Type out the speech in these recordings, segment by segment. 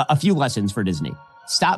a few lessons for Disney.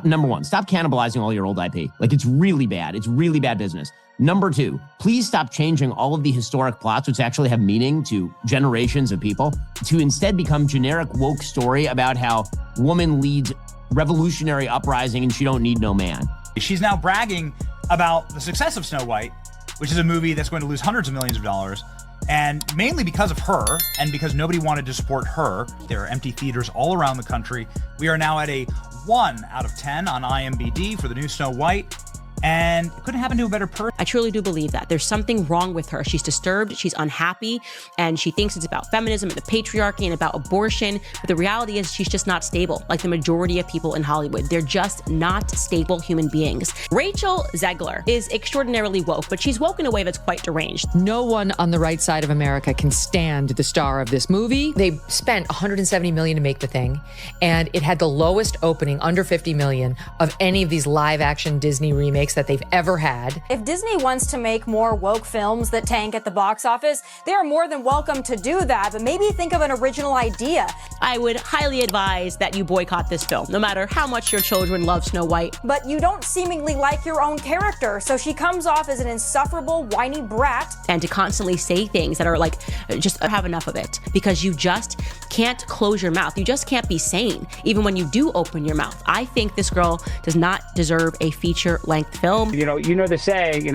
Number one, stop cannibalizing all your old IP. Like, it's really bad. It's really bad business. Number two, please stop changing all of the historic plots, which actually have meaning to generations of people, to instead become generic woke story about how woman leads revolutionary uprising and she don't need no man. She's now bragging about the success of Snow White, which is a movie that's going to lose hundreds of millions of dollars. And mainly because of her, and because nobody wanted to support her. There are empty theaters all around the country. We are now at a 1 out of 10 on IMDb for the new Snow White. And it couldn't happen to a better person. I truly do believe that. There's something wrong with her. She's disturbed, she's unhappy, and she thinks it's about feminism and the patriarchy and about abortion. But the reality is she's just not stable, like the majority of people in Hollywood. They're just not stable human beings. Rachel Zegler is extraordinarily woke, but she's woke in a way that's quite deranged. No one on the right side of America can stand the star of this movie. They spent $170 million to make the thing, and it had the lowest opening, under $50 million, of any of these live action Disney remakes that they've ever had. If Disney wants to make more woke films that tank at the box office, they are more than welcome to do that, but maybe think of an original idea. I would highly advise that you boycott this film, no matter how much your children love Snow White. But you don't seemingly like your own character, so she comes off as an insufferable, whiny brat. And to constantly say things that are like, just have enough of it, because you just can't close your mouth. You just can't be sane, even when you do open your mouth. I think this girl does not deserve a feature-length film. You know the saying,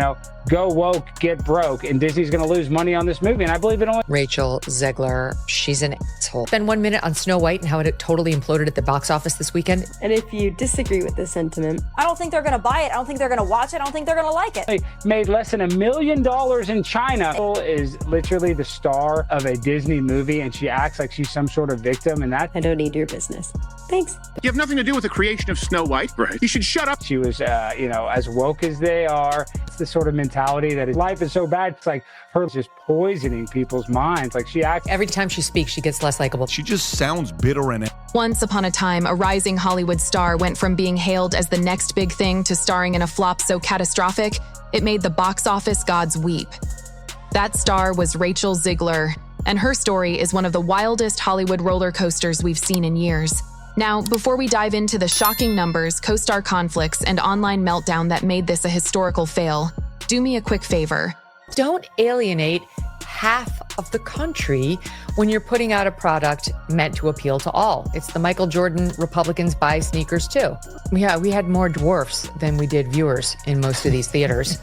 go woke, get broke, and Disney's going to lose money on this movie, and I believe it only. Rachel Zegler, she's an asshole. Spend 1 minute on Snow White and how it totally imploded at the box office this weekend. And if you disagree with this sentiment, I don't think they're going to buy it. I don't think they're going to watch it. I don't think they're going to like it. They made less than $1 million in China. Rachel is literally the star of a Disney movie, and she acts like she's some sort of victim, and that. I don't need your business. Thanks. You have nothing to do with the creation of Snow White, right? You should shut up. She was, as woke as they are. It's the sort of mentality that life is so bad. It's like her just poisoning people's minds. Like she acts. Every time she speaks, she gets less likable. She just sounds bitter and. Once upon a time, a rising Hollywood star went from being hailed as the next big thing to starring in a flop so catastrophic, it made the box office gods weep. That star was Rachel Zegler, and her story is one of the wildest Hollywood roller coasters we've seen in years. Now, before we dive into the shocking numbers, co-star conflicts, and online meltdown that made this a historical fail, do me a quick favor. Don't alienate half of the country when you're putting out a product meant to appeal to all. It's the Michael Jordan Republicans buy sneakers too. Yeah, we had more dwarfs than we did viewers in most of these theaters.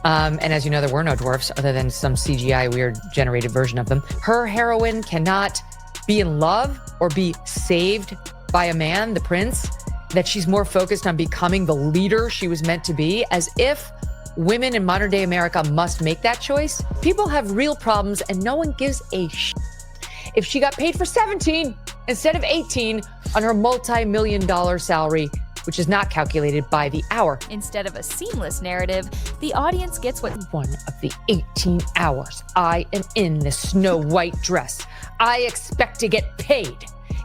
And as you know, there were no dwarfs other than some CGI weird generated version of them. Her heroine cannot be in love or be saved by a man, the prince, that she's more focused on becoming the leader she was meant to be, as if women in modern day America must make that choice. People have real problems and no one gives a shit if she got paid for 17 instead of 18 on her multi-million-dollar salary, which is not calculated by the hour. Instead of a seamless narrative, the audience gets what one of the 18 hours I am in this Snow White dress, I expect to get paid.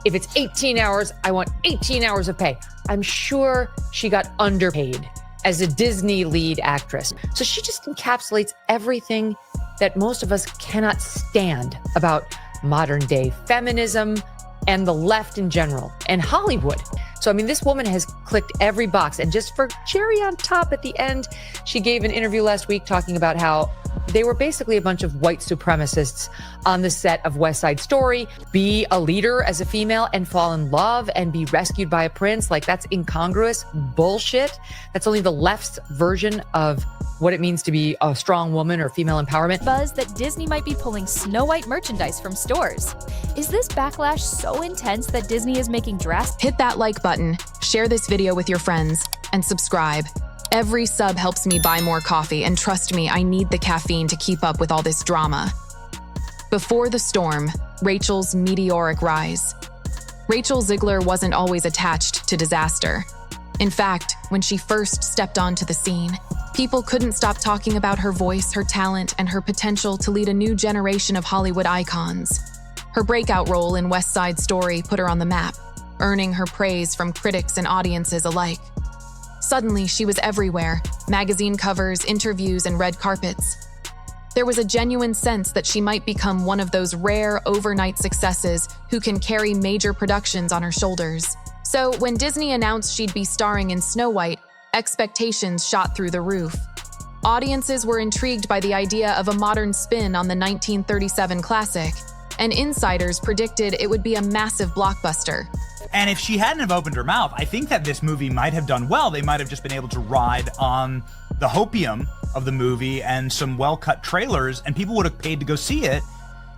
If it's 18 hours, I want 18 hours of pay. I'm sure she got underpaid as a Disney lead actress. So she just encapsulates everything that most of us cannot stand about modern day feminism and the left in general and Hollywood. So, this woman has clicked every box. And just for cherry on top at the end, she gave an interview last week talking about how they were basically a bunch of white supremacists on the set of West Side Story. Be a leader as a female and fall in love and be rescued by a prince. Like, that's incongruous bullshit. That's only the left's version of what it means to be a strong woman or female empowerment. Buzz that Disney might be pulling Snow White merchandise from stores. Is this backlash so intense that Disney is making drastic? Hit that like button, share this video with your friends, and subscribe. Every sub helps me buy more coffee, and trust me, I need the caffeine to keep up with all this drama. Before the storm, Rachel's meteoric rise. Rachel Zegler wasn't always attached to disaster. In fact, when she first stepped onto the scene, people couldn't stop talking about her voice, her talent, and her potential to lead a new generation of Hollywood icons. Her breakout role in West Side Story put her on the map, earning her praise from critics and audiences alike. Suddenly, she was everywhere: magazine covers, interviews, and red carpets. There was a genuine sense that she might become one of those rare overnight successes who can carry major productions on her shoulders. So when Disney announced she'd be starring in Snow White, expectations shot through the roof. Audiences were intrigued by the idea of a modern spin on the 1937 classic, and insiders predicted it would be a massive blockbuster. And if she hadn't have opened her mouth, I think that this movie might have done well. They might have just been able to ride on the hopium of the movie and some well-cut trailers, and people would have paid to go see it.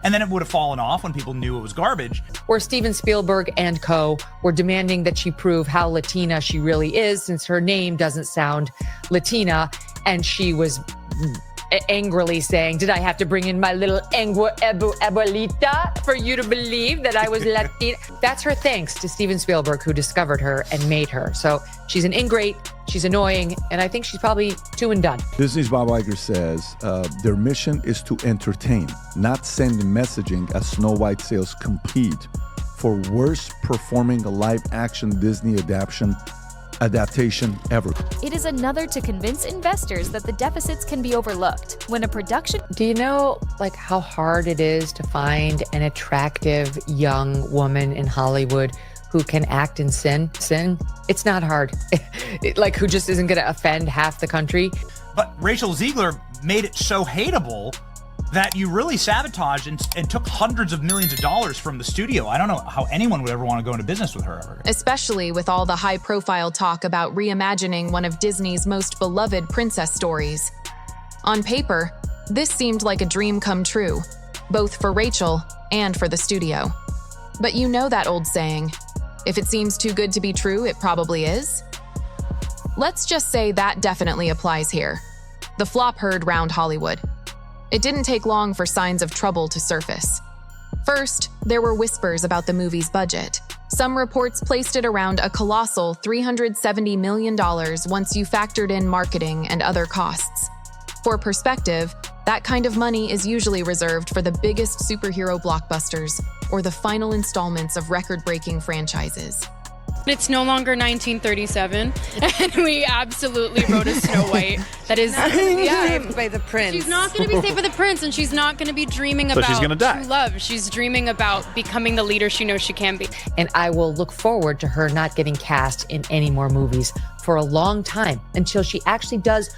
And then it would have fallen off when people knew it was garbage. Where Steven Spielberg and co. were demanding that she prove how Latina she really is, since her name doesn't sound Latina. And she was angrily saying, did I have to bring in my little abuelita for you to believe that I was Latina? That's her thanks to Steven Spielberg, who discovered her and made her. So she's an ingrate, she's annoying, and I think she's probably two and done. Disney's Bob Iger says their mission is to entertain, not send messaging as Snow White sales compete for worst performing live-action Disney adaptation ever. It is another to convince investors that the deficits can be overlooked. When a production... Do you know how hard it is to find an attractive young woman in Hollywood who can act and sing? It's not hard. Who just isn't going to offend half the country. But Rachel Zegler made it so hateable that you really sabotaged and took hundreds of millions of dollars from the studio. I don't know how anyone would ever want to go into business with her ever. Especially with all the high-profile talk about reimagining one of Disney's most beloved princess stories. On paper, this seemed like a dream come true, both for Rachel and for the studio. But you know that old saying, if it seems too good to be true, it probably is? Let's just say that definitely applies here. The flop heard round Hollywood. It didn't take long for signs of trouble to surface. First, there were whispers about the movie's budget. Some reports placed it around a colossal $370 million once you factored in marketing and other costs. For perspective, that kind of money is usually reserved for the biggest superhero blockbusters or the final installments of record-breaking franchises. It's no longer 1937, and we absolutely wrote a Snow White that is saved by the prince. She's not going to be saved by the prince, and she's not going to be dreaming about she's gonna die. true love. She's dreaming about becoming the leader she knows she can be. And I will look forward to her not getting cast in any more movies for a long time until she actually does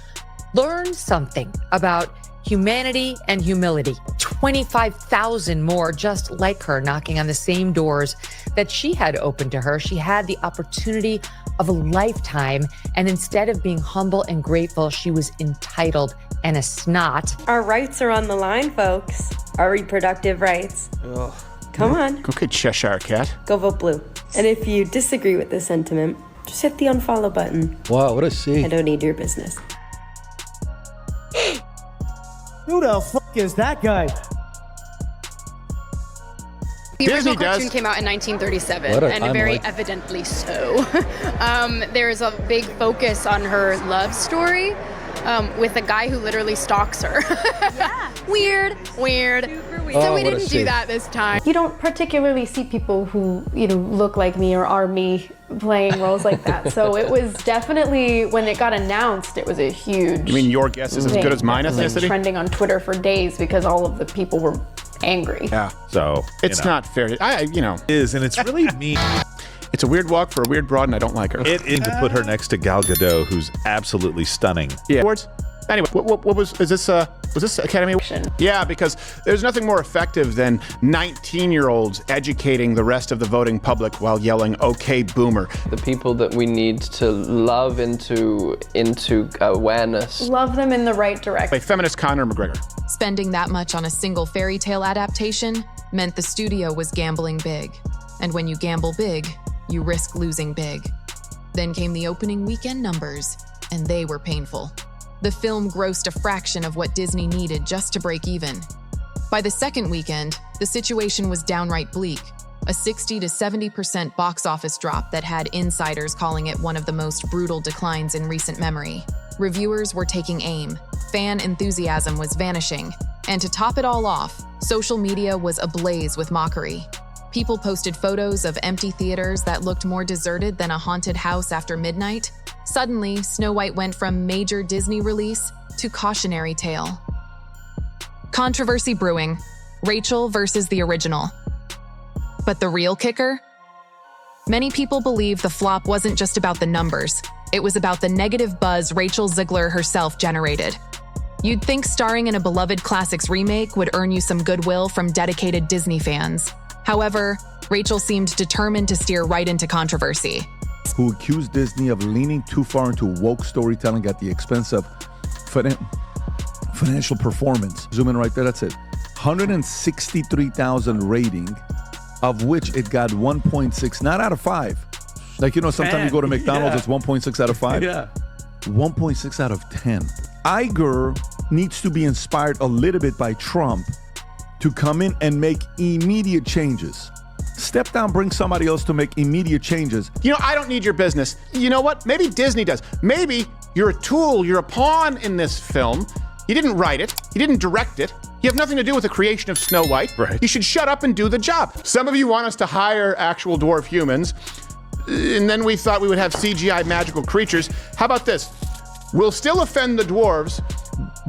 learn something about humanity and humility. 25,000 more just like her knocking on the same doors that she had opened to her. She had the opportunity of a lifetime, and instead of being humble and grateful, she was entitled and a snot. Our rights are on the line, folks. Our reproductive rights. Ugh. Come on. Okay, Cheshire Cat. Go vote blue. And if you disagree with this sentiment, just hit the unfollow button. Wow, what a scene. I don't need your business. Who the fuck is that guy? The original cartoon came out in 1937, and very evidently so. There's a big focus on her love story with a guy who literally stalks her. Yeah. Weird. Super weird. So we didn't do that this time. You don't particularly see people who, look like me or are me playing roles like that. So it was definitely, when it got announced, it was a huge... You mean your guess is as good as mine ethnicity? Trending on Twitter for days because all of the people were angry. Yeah. So it's not fair. It is, and it's really mean. It's a weird walk for a weird broad, and I don't like her. It is to put her next to Gal Gadot, who's absolutely stunning. Yeah. Awards? Anyway, what was this Academy? Yeah, because there's nothing more effective than 19-year-olds educating the rest of the voting public while yelling, "Okay, boomer." The people that we need to love into awareness. Love them in the right direction. Like feminist Conor McGregor. Spending that much on a single fairy tale adaptation meant the studio was gambling big. And when you gamble big, you risk losing big. Then came the opening weekend numbers, and they were painful. The film grossed a fraction of what Disney needed just to break even. By the second weekend, the situation was downright bleak, a 60 to 70% box office drop that had insiders calling it one of the most brutal declines in recent memory. Reviewers were taking aim, fan enthusiasm was vanishing, and to top it all off, social media was ablaze with mockery. People posted photos of empty theaters that looked more deserted than a haunted house after midnight. Suddenly, Snow White went from major Disney release to cautionary tale. Controversy brewing, Rachel versus the original. But the real kicker? Many people believe the flop wasn't just about the numbers. It was about the negative buzz Rachel Zegler herself generated. You'd think starring in a beloved classics remake would earn you some goodwill from dedicated Disney fans. However, Rachel seemed determined to steer right into controversy. Who accused Disney of leaning too far into woke storytelling at the expense of financial performance. Zoom in right there, that's it. 163,000 rating, of which it got 1.6, not out of 5. Like, you know, sometimes you go to McDonald's, it's 1.6 out of 5. Yeah. 1.6 out of 10. Iger needs to be inspired a little bit by Trump to come in and make immediate changes. Step down, bring somebody else to make immediate changes. You know, I don't need your business. You know what? Maybe Disney does. Maybe you're a tool, you're a pawn in this film. You didn't write it. You didn't direct it. You have nothing to do with the creation of Snow White. Right. You should shut up and do the job. Some of you want us to hire actual dwarf humans, and then we thought we would have CGI magical creatures. How about this? We'll still offend the dwarves,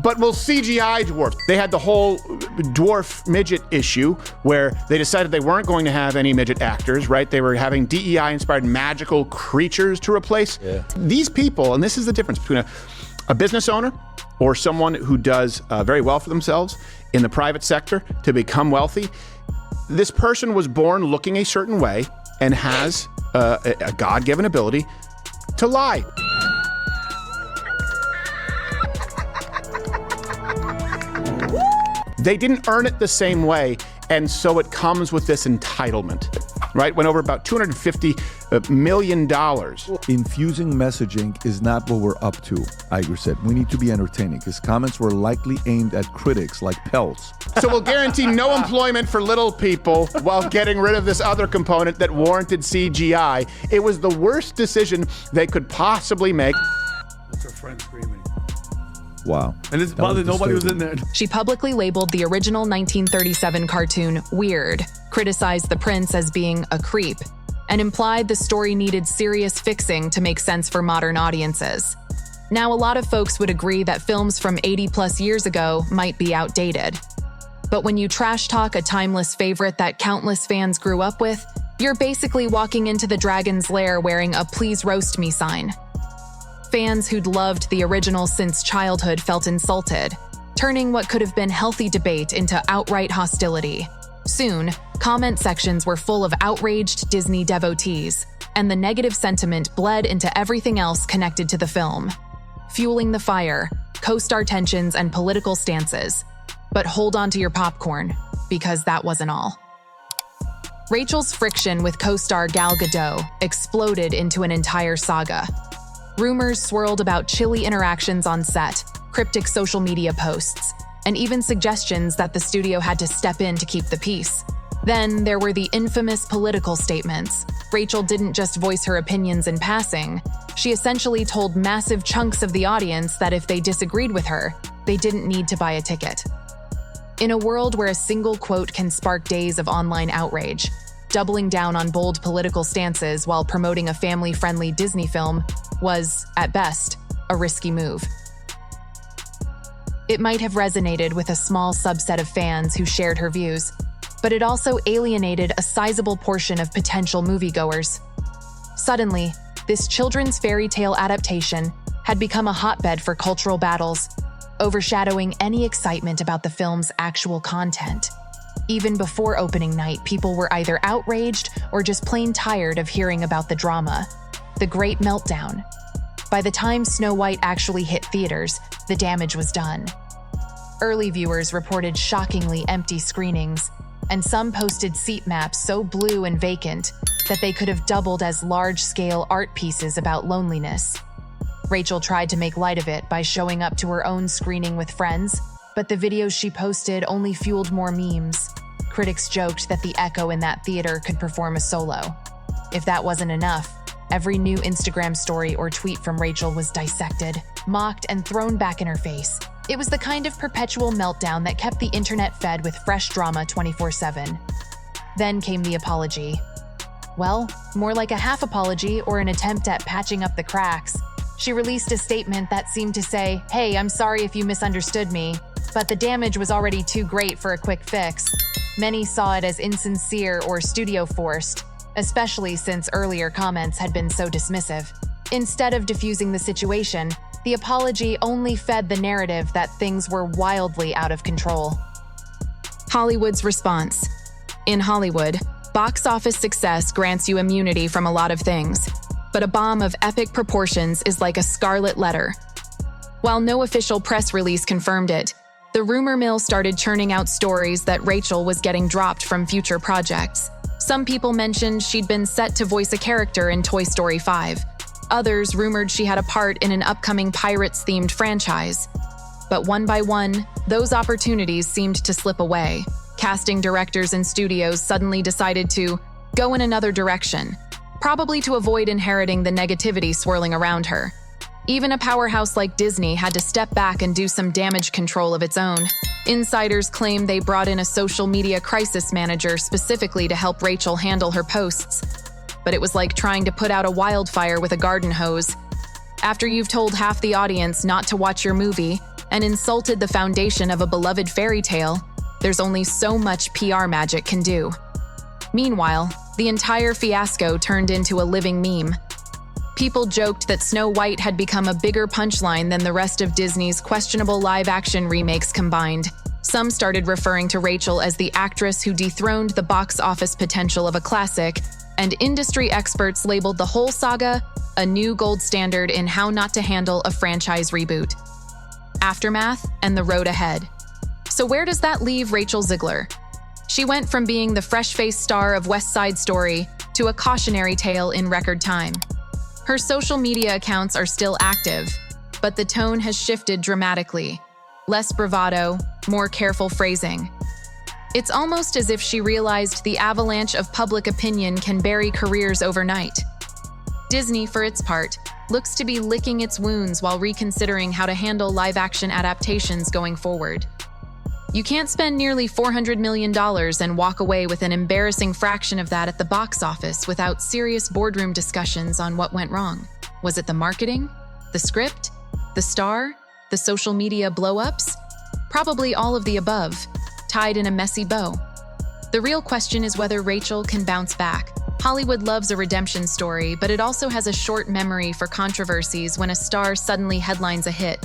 but we'll CGI dwarves. They had the whole dwarf midget issue where they decided they weren't going to have any midget actors, right? They were having DEI-inspired magical creatures to replace. Yeah. These people, and this is the difference between a business owner or someone who does very well for themselves in the private sector to become wealthy. This person was born looking a certain way and has a God-given ability to lie. They didn't earn it the same way, and so it comes with this entitlement, right? Went over about $250 million. Infusing messaging is not what we're up to, Iger said. We need to be entertaining. His comments were likely aimed at critics like Peltz. So we'll guarantee no employment for little people while getting rid of this other component that warranted CGI. It was the worst decision they could possibly make. That's her friend screaming. Wow. And it's bothered nobody was in there. She publicly labeled the original 1937 cartoon weird, criticized the prince as being a creep, and implied the story needed serious fixing to make sense for modern audiences. Now, a lot of folks would agree that films from 80+ years ago might be outdated. But when you trash talk a timeless favorite that countless fans grew up with, you're basically walking into the dragon's lair wearing a "Please roast me" sign. Fans who'd loved the original since childhood felt insulted, turning what could have been healthy debate into outright hostility. Soon, comment sections were full of outraged Disney devotees, and the negative sentiment bled into everything else connected to the film, fueling the fire, co-star tensions, and political stances. But hold on to your popcorn, because that wasn't all. Rachel's friction with co-star Gal Gadot exploded into an entire saga. Rumors swirled about chilly interactions on set, cryptic social media posts, and even suggestions that the studio had to step in to keep the peace. Then there were the infamous political statements. Rachel didn't just voice her opinions in passing. She essentially told massive chunks of the audience that if they disagreed with her, they didn't need to buy a ticket. In a world where a single quote can spark days of online outrage, doubling down on bold political stances while promoting a family-friendly Disney film was, at best, a risky move. It might have resonated with a small subset of fans who shared her views, but it also alienated a sizable portion of potential moviegoers. Suddenly, this children's fairy tale adaptation had become a hotbed for cultural battles, overshadowing any excitement about the film's actual content. Even before opening night, people were either outraged or just plain tired of hearing about the drama. The Great Meltdown. By the time Snow White actually hit theaters, the damage was done. Early viewers reported shockingly empty screenings, and some posted seat maps so blue and vacant that they could have doubled as large-scale art pieces about loneliness. Rachel tried to make light of it by showing up to her own screening with friends, but the videos she posted only fueled more memes. Critics joked that the Echo in that theater could perform a solo. If that wasn't enough, every new Instagram story or tweet from Rachel was dissected, mocked, and thrown back in her face. It was the kind of perpetual meltdown that kept the internet fed with fresh drama 24/7. Then came the apology. Well, more like a half apology or an attempt at patching up the cracks. She released a statement that seemed to say, "Hey, I'm sorry if you misunderstood me, but the damage was already too great for a quick fix." Many saw it as insincere or studio-forced, especially since earlier comments had been so dismissive. Instead of diffusing the situation, the apology only fed the narrative that things were wildly out of control. Hollywood's response. In Hollywood, box office success grants you immunity from a lot of things, but a bomb of epic proportions is like a scarlet letter. While no official press release confirmed it, the rumor mill started churning out stories that Rachel was getting dropped from future projects. Some people mentioned she'd been set to voice a character in Toy Story 5. Others rumored she had a part in an upcoming Pirates-themed franchise. But one by one, those opportunities seemed to slip away. Casting directors and studios suddenly decided to go in another direction, probably to avoid inheriting the negativity swirling around her. Even a powerhouse like Disney had to step back and do some damage control of its own. Insiders claim they brought in a social media crisis manager specifically to help Rachel handle her posts. But it was like trying to put out a wildfire with a garden hose. After you've told half the audience not to watch your movie and insulted the foundation of a beloved fairy tale, there's only so much PR magic can do. Meanwhile, the entire fiasco turned into a living meme. People joked that Snow White had become a bigger punchline than the rest of Disney's questionable live-action remakes combined. Some started referring to Rachel as the actress who dethroned the box office potential of a classic, and industry experts labeled the whole saga a new gold standard in how not to handle a franchise reboot. Aftermath and the road ahead. So where does that leave Rachel Zegler? She went from being the fresh-faced star of West Side Story to a cautionary tale in record time. Her social media accounts are still active, but the tone has shifted dramatically. Less bravado, more careful phrasing. It's almost as if she realized the avalanche of public opinion can bury careers overnight. Disney, for its part, looks to be licking its wounds while reconsidering how to handle live-action adaptations going forward. You can't spend nearly $400 million and walk away with an embarrassing fraction of that at the box office without serious boardroom discussions on what went wrong. Was it the marketing? The script? The star? The social media blow-ups? Probably all of the above, tied in a messy bow. The real question is whether Rachel can bounce back. Hollywood loves a redemption story, but it also has a short memory for controversies when a star suddenly headlines a hit.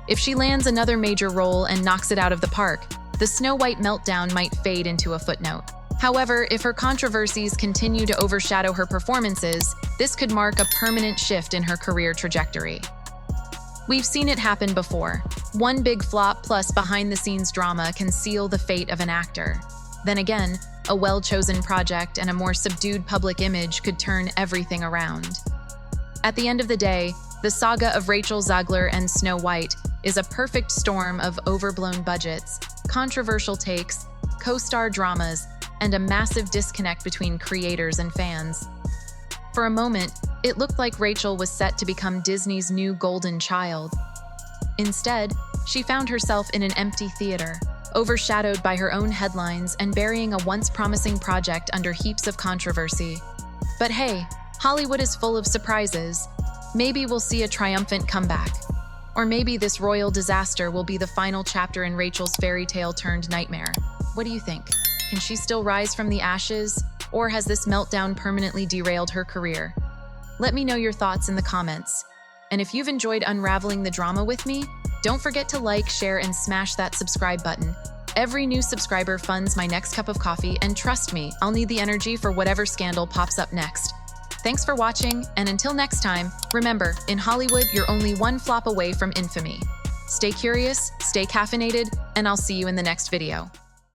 If she lands another major role and knocks it out of the park, the Snow White meltdown might fade into a footnote. However, if her controversies continue to overshadow her performances, this could mark a permanent shift in her career trajectory. We've seen it happen before. One big flop plus behind-the-scenes drama can seal the fate of an actor. Then again, a well-chosen project and a more subdued public image could turn everything around. At the end of the day, the saga of Rachel Zegler and Snow White is a perfect storm of overblown budgets, controversial takes, co-star dramas, and a massive disconnect between creators and fans. For a moment, it looked like Rachel was set to become Disney's new golden child. Instead, she found herself in an empty theater, overshadowed by her own headlines and burying a once promising project under heaps of controversy. But hey, Hollywood is full of surprises. Maybe we'll see a triumphant comeback. Or maybe this royal disaster will be the final chapter in Rachel's fairy tale turned nightmare. What do you think? Can she still rise from the ashes? Or has this meltdown permanently derailed her career? Let me know your thoughts in the comments. And if you've enjoyed unraveling the drama with me, don't forget to like, share, and smash that subscribe button. Every new subscriber funds my next cup of coffee, and trust me, I'll need the energy for whatever scandal pops up next. Thanks for watching, and until next time, remember, in Hollywood, you're only one flop away from infamy. Stay curious, stay caffeinated, and I'll see you in the next video.